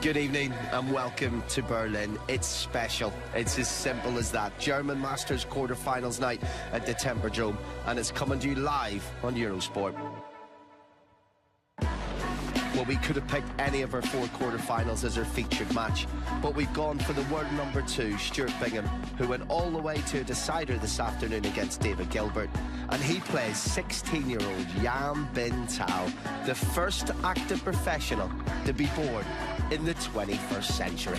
Good evening and welcome to Berlin. It's special. It's as simple as that. German Masters quarter-finals night at the Temperdome, and it's coming to you live on Eurosport. Well, we could have picked any of our four quarter-finals as our featured match, but we've gone for the world number 2, Stuart Bingham, who went all the way to a decider this afternoon against David Gilbert. And he plays 16-year-old Jan Bingtao, the first active professional to be born in the 21st century.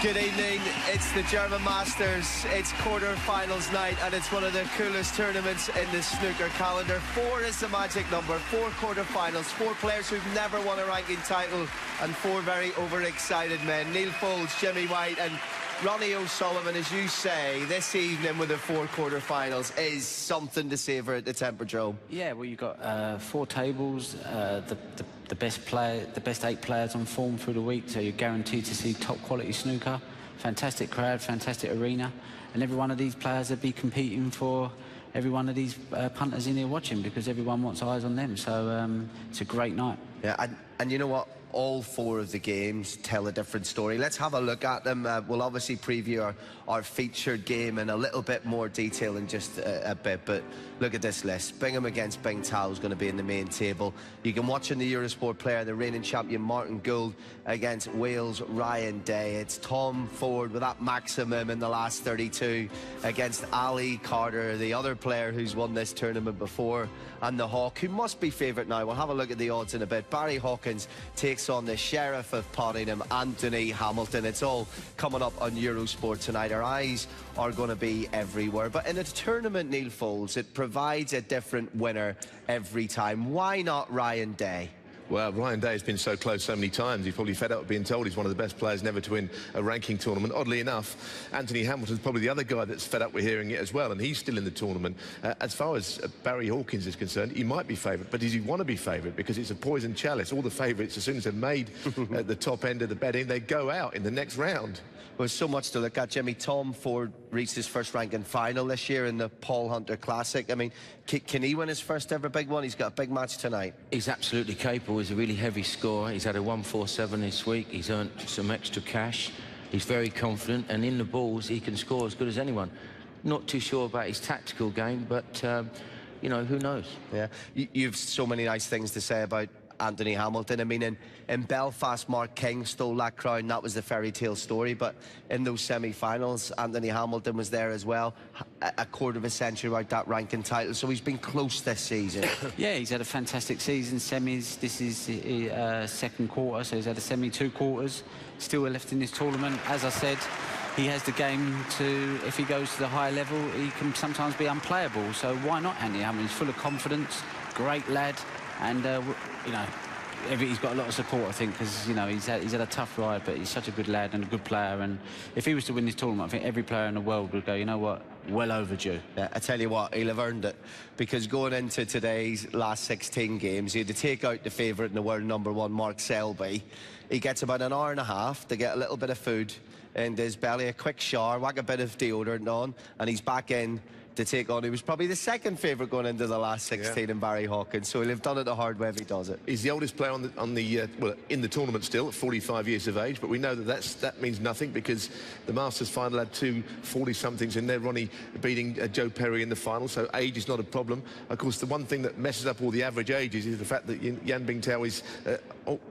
Good evening, it's the German Masters, it's quarter-finals night, and it's one of the coolest tournaments in the snooker calendar. 4 is the magic number, 4 quarter-finals, 4 players who've never won a ranking title, and 4 very overexcited men. Neil Foulds, Jimmy White, and Ronnie O'Sullivan, as you say, this evening with the 4 quarter-finals is something to savour at the Temperdome. Yeah, well, you've got 4 tables, the best 8 players on form through the week, so you're guaranteed to see top quality snooker. Fantastic crowd, fantastic arena, and every one of these players will be competing for every one of these punters in here watching, because everyone wants eyes on them. So it's a great night. Yeah, and you know what? All 4 of the games tell a different story. Let's have a look at them. We'll obviously preview our featured game in a little bit more detail in just a bit, but look at this list. Bingham against Bingtao is going to be in the main table. You can watch in the Eurosport player the reigning champion Martin Gould against Wales' Ryan Day. It's Tom Ford with that maximum in the last 32 against Ali Carter, the other player who's won this tournament before, and the Hawk, who must be favourite now. We'll have a look at the odds in a bit. Barry Hawkins takes on the Sheriff of Pottingham, Anthony Hamilton. It's all coming up on Eurosport tonight. Our eyes are going to be everywhere. But in a tournament, Neil Foulds, it provides a different winner every time. Why not Ryan Day? Well, Ryan Day has been so close so many times, he's probably fed up with being told he's one of the best players never to win a ranking tournament. Oddly enough, Anthony Hamilton's probably the other guy that's fed up with hearing it as well, and he's still in the tournament. As far as Barry Hawkins is concerned, he might be favourite, but does he want to be favourite? Because it's a poison chalice. All the favourites, as soon as they've made at the top end of the betting, they go out in the next round. There's so much to look at, Jimmy. Tom Ford reached his first ranking final this year in the Paul Hunter Classic. I mean, can he win his first ever big one? He's got a big match tonight. He's absolutely capable. He's a really heavy scorer. He's had a 147 this week. He's earned some extra cash. He's very confident, and in the balls, he can score as good as anyone. Not too sure about his tactical game, but, you know, who knows? Yeah, you've so many nice things to say about Anthony Hamilton. I mean, in Belfast, Mark King stole that crown. That was the fairy tale story. But in those semi-finals, Anthony Hamilton was there as well. A quarter of a century without that ranking title. So he's been close this season. Yeah, he's had a fantastic season. Semis, this is his second quarter, so he's had a semi 2 quarters. Still left in this tournament. As I said, he has the game to, if he goes to the higher level, he can sometimes be unplayable. So why not Anthony Hamilton? He's full of confidence, great lad. And, you know, he's got a lot of support, I think, because, you know, he's had a tough ride, but he's such a good lad and a good player. And if he was to win this tournament, I think every player in the world would go, you know what, well overdue. Yeah, I tell you what, he'll have earned it. Because going into today's last 16 games, he had to take out the favourite in the world number 1, Mark Selby. He gets about an hour and a half to get a little bit of food in his belly, a quick shower, whack a bit of deodorant on, and he's back in to take on. He was probably the second favourite going into the last 16 in Barry Hawkins, so he'll have done it the hard way if he does it. He's the oldest player well, in the tournament still, at 45 years of age, but we know that means nothing, because the Masters final had 2 40-somethings in there, Ronnie beating Joe Perry in the final, so age is not a problem. Of course, the one thing that messes up all the average ages is the fact that Jan Bingtao is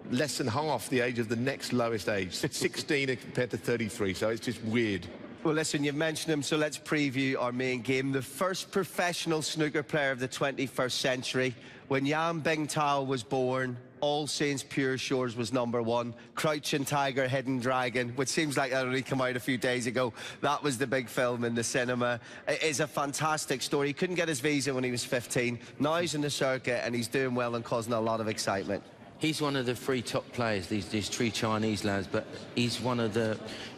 less than half the age of the next lowest age, 16 compared to 33, so it's just weird. Well, listen, you've mentioned him, so let's preview our main game. The first professional snooker player of the 21st century. When Jan Bingtao was born, All Saints Pure Shores was number 1. Crouching Tiger, Hidden Dragon, which seems like that only came out a few days ago. That was the big film in the cinema. It is a fantastic story. He couldn't get his visa when he was 15. Now he's in the circuit and he's doing well and causing a lot of excitement. He's one of the 3 top players, these 3 Chinese lads, but he's one of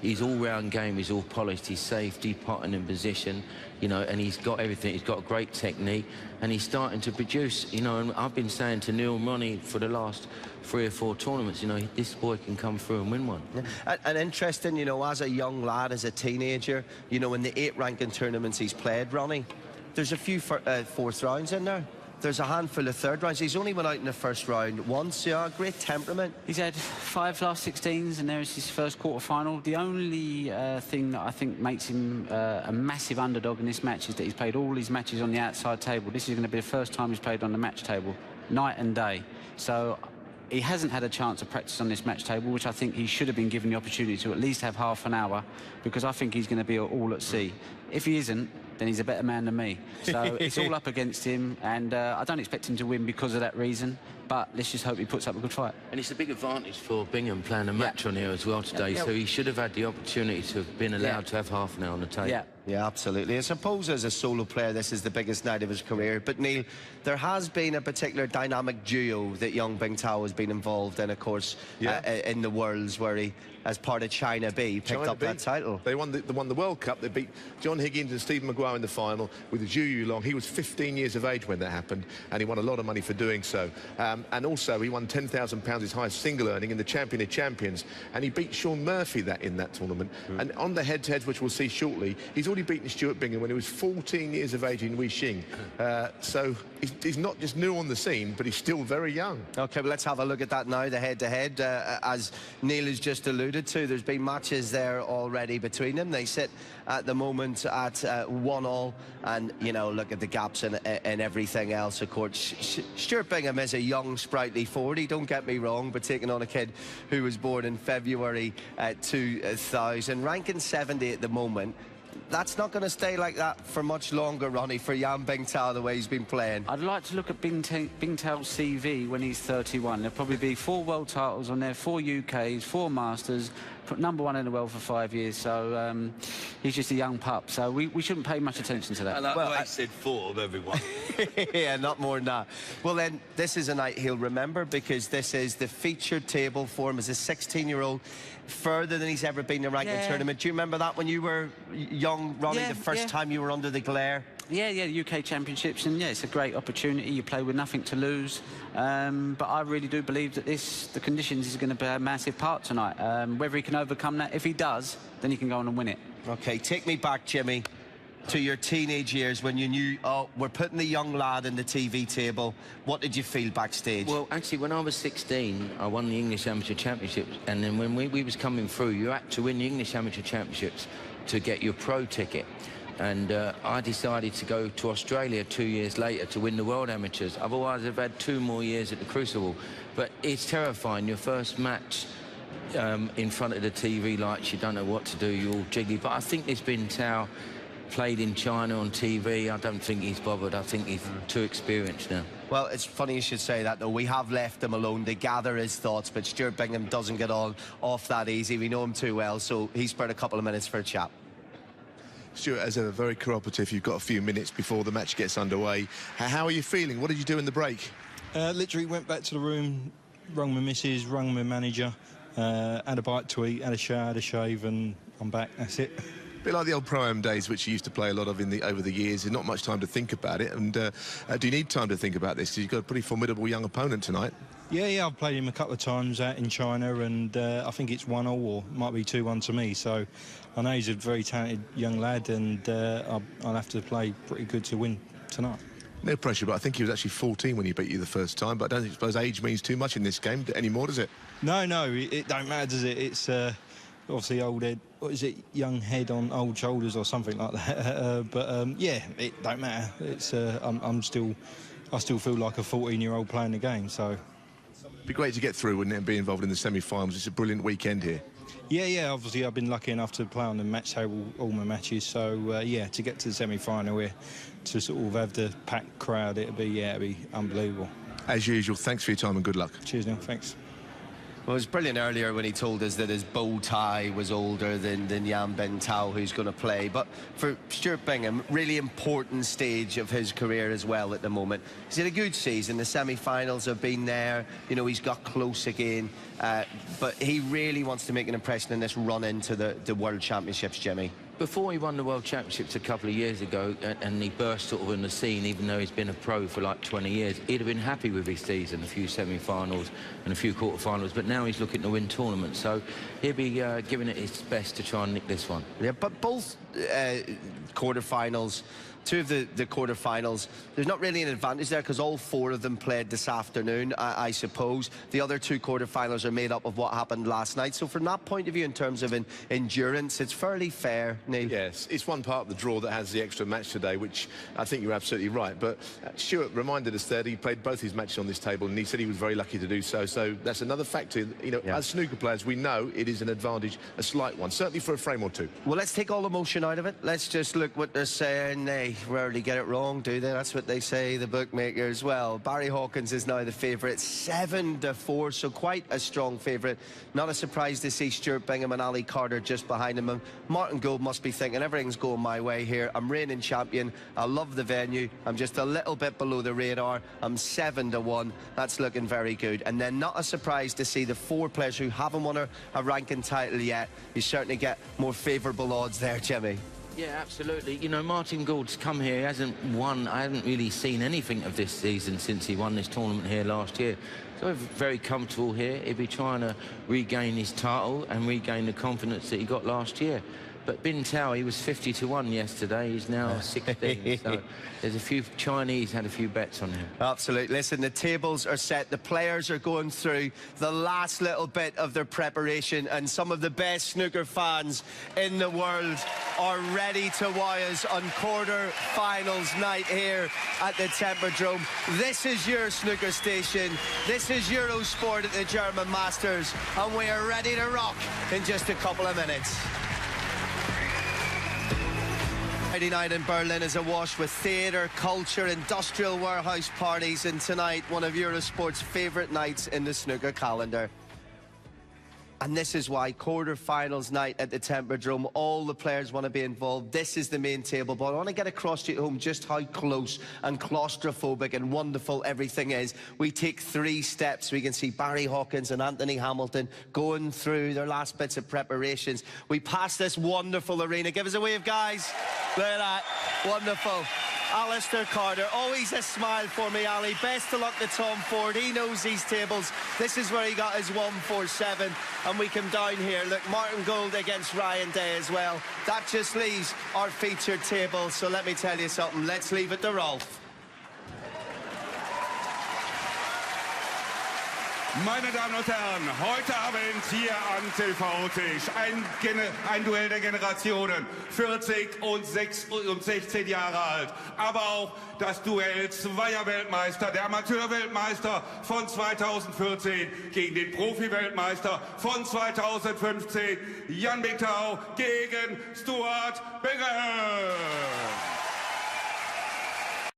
his all-round game is all polished. He's safety, potting in position, you know, and he's got everything. He's got great technique, and he's starting to produce, you know, and I've been saying to Neil and Ronnie for the last 3 or 4 tournaments, you know, this boy can come through and win one. Yeah. And interesting, you know, as a young lad, as a teenager, you know, in the 8 ranking tournaments he's played, Ronnie, there's a few 4th rounds in there. there's a handful of third rounds. He's only went out in the first round once. Yeah, great temperament. He's had 5 last 16s, and there is his first quarter-final. The only thing that I think makes him a massive underdog in this match is that he's played all his matches on the outside table. This is going to be the first time he's played on the match table, night and day. So he hasn't had a chance of practice on this match table, which I think he should have been given the opportunity to at least have half an hour, because I think he's going to be all at sea. If he isn't, then he's a better man than me. So it's all up against him, and I don't expect him to win because of that reason, but let's just hope he puts up a good fight. And it's a big advantage for Bingham playing a match on here as well today, so he should have had the opportunity to have been allowed to have half an hour on the table. Yeah, absolutely. I suppose as a solo player, this is the biggest night of his career. But, Neil, there has been a particular dynamic duo that young Bingtao has been involved in, of course, in the Worlds, where he, as part of China B, picked up that title. They won the World Cup. They beat John Higgins and Stephen Maguire in the final with Zhu Yulong. He was 15 years of age when that happened, and he won a lot of money for doing so. And also, he won £10,000, his highest single earning, in the Champion of Champions, and he beat Sean Murphy in that tournament. And on the head-to-heads, which we'll see shortly, he's already beaten Stuart Bingham when he was 14 years of age in Weixing. So he's not just new on the scene, but he's still very young. OK, well, let's have a look at that now, the head-to-head. As Neil has just alluded to, there's been matches there already between them. They sit at the moment at 1-1, and, you know, look at the gaps and everything else, of course. Stuart Bingham is a young, sprightly 40, don't get me wrong, but taking on a kid who was born in February 2000, ranking 70 at the moment. That's not going to stay like that for much longer, Ronnie, for Jan Bingtao, the way he's been playing. I'd like to look at Bingtao's CV when he's 31. There'll probably be 4 world titles on there, 4 UKs, 4 Masters, #1 in the world for 5 years. So he's just a young pup. So we shouldn't pay much attention to that. I like the way I said 4 of everyone. Yeah, not more than that. Well, then, this is a night he'll remember, because this is the featured table for him as a 16-year-old, further than he's ever been in a ranking tournament. Do you remember that when you were young, Ronnie, the first time you were under the glare? Yeah, the UK Championships, and yeah, it's a great opportunity. You play with nothing to lose, but I really do believe that the conditions is going to be a massive part tonight. Whether he can overcome that, if he does, then he can go on and win it. OK, take me back, Jimmy, to your teenage years when you knew, oh, we're putting the young lad in the TV table. What did you feel backstage? Well, actually, when I was 16, I won the English Amateur Championships, and then when we was coming through, you had to win the English Amateur Championships to get your pro ticket. And I decided to go to Australia 2 years later to win the World Amateurs. Otherwise, I've had 2 more years at the Crucible. But it's terrifying. Your first match in front of the TV lights, you don't know what to do, you're all jiggly. But I think this Bingtao played in China on TV. I don't think he's bothered. I think he's too experienced now. Well, it's funny you should say that, though. We have left him alone to gather his thoughts, but Stuart Bingham doesn't get off that easy. We know him too well, so he's spared a couple of minutes for a chat. Stuart, as ever, very cooperative. You've got a few minutes before the match gets underway. How are you feeling? What did you do in the break? Literally went back to the room, rung my missus, rung my manager, had a bite to eat, had a shower, had a shave, and I'm back. That's it. A bit like the old Pro-Am days, which you used to play a lot of over the years. There's not much time to think about it. And do you need time to think about this? Because you've got a pretty formidable young opponent tonight. Yeah, I've played him a couple of times out in China, and I think it's 1-1 or might be 2-1 to me. So I know he's a very talented young lad, and I'll have to play pretty good to win tonight. No pressure, but I think he was actually 14 when he beat you the first time. But I don't suppose age means too much in this game anymore, does it? No, it don't matter, does it? It's obviously old head. What is it? Young head on old shoulders or something like that. Yeah, it don't matter. It's I still feel like a 14-year-old playing the game. So. It'd be great to get through, wouldn't it, and be involved in the semi-finals. It's a brilliant weekend here. Yeah, obviously I've been lucky enough to play on the match table all my matches, so yeah, to get to the semi-final here, to sort of have the packed crowd, it'd be unbelievable. As usual, thanks for your time and good luck. Cheers, Neil, thanks. Well, it was brilliant earlier when he told us that his bow tie was older than Jan Bingtao, who's going to play. But for Stuart Bingham, really important stage of his career as well at the moment. He's had a good season. The semi-finals have been there. You know, he's got close again. But he really wants to make an impression in this run into the World Championships, Jimmy. Before he won the World Championships a couple of years ago, and he burst sort of on the scene, even though he's been a pro for like 20 years, he'd have been happy with his season, a few semi-finals and a few quarter-finals, but now he's looking to win tournaments, so he'll be giving it his best to try and nick this one. Yeah, but both quarter-finals two of the quarterfinals, there's not really an advantage there because all four of them played this afternoon, I suppose. The other two quarterfinals are made up of what happened last night. So from that point of view, in terms of endurance, it's fairly fair, Neil. Yes, it's one part of the draw that has the extra match today, which I think you're absolutely right. But Stuart reminded us that he played both his matches on this table, and he said he was very lucky to do so. So that's another factor. You know, as snooker players, we know it is an advantage, a slight one, certainly for a frame or two. Well, let's take all emotion out of it. Let's just look what they're saying. They rarely get it wrong, do they? That's what they say, the bookmakers. Well, Barry Hawkins is now the favourite, 7-4, so quite a strong favourite. Not a surprise to see Stuart Bingham and Ali Carter just behind him. And Martin Gould must be thinking, everything's going my way here. I'm reigning champion. I love the venue. I'm just a little bit below the radar. I'm 7-1. That's looking very good. And then not a surprise to see the four players who haven't won a ranking title yet. You certainly get more favourable odds there, Jimmy. Yeah, absolutely. You know, Martin Gould's come here, he hasn't won. I haven't really seen anything of this season since he won this tournament here last year. So very comfortable here. He'll be trying to regain his title and regain the confidence that he got last year. But Bingtao, he was 50-1 yesterday. He's now 16. So there's a few Chinese had a few bets on him. Absolutely. Listen, the tables are set. The players are going through the last little bit of their preparation, and some of the best snooker fans in the world are ready to wow us on quarter-finals night here at the Temperdome. This is your snooker station. This is Eurosport at the German Masters, and we are ready to rock in just a couple of minutes. Friday night in Berlin is awash with theatre, culture, industrial warehouse parties, and tonight one of Eurosport's favourite nights in the snooker calendar. And this is why quarter-finals night at the Temperdome, all the players want to be involved. This is the main table, but I want to get across to you at home just how close and claustrophobic and wonderful everything is. We take 3 steps. We can see Barry Hawkins and Anthony Hamilton going through their last bits of preparations. We pass this wonderful arena. Give us a wave, guys. Look at that. Wonderful. Alistair Carter, always a smile for me, Ali. Best of luck to Tom Ford. He knows these tables. This is where he got his 147. And we come down here. Look, Martin Gould against Ryan Day as well. That just leaves our featured table. So let me tell you something. Let's leave it to Rolf. Meine Damen und Herren, heute Abend hier am TV-Tisch ein Duell der Generationen, 40 und 16 Jahre alt, aber auch das Duell zweier Weltmeister, der Amateurweltmeister von 2014 gegen den Profi-Weltmeister von 2015, Bingtao gegen Stuart Bingham.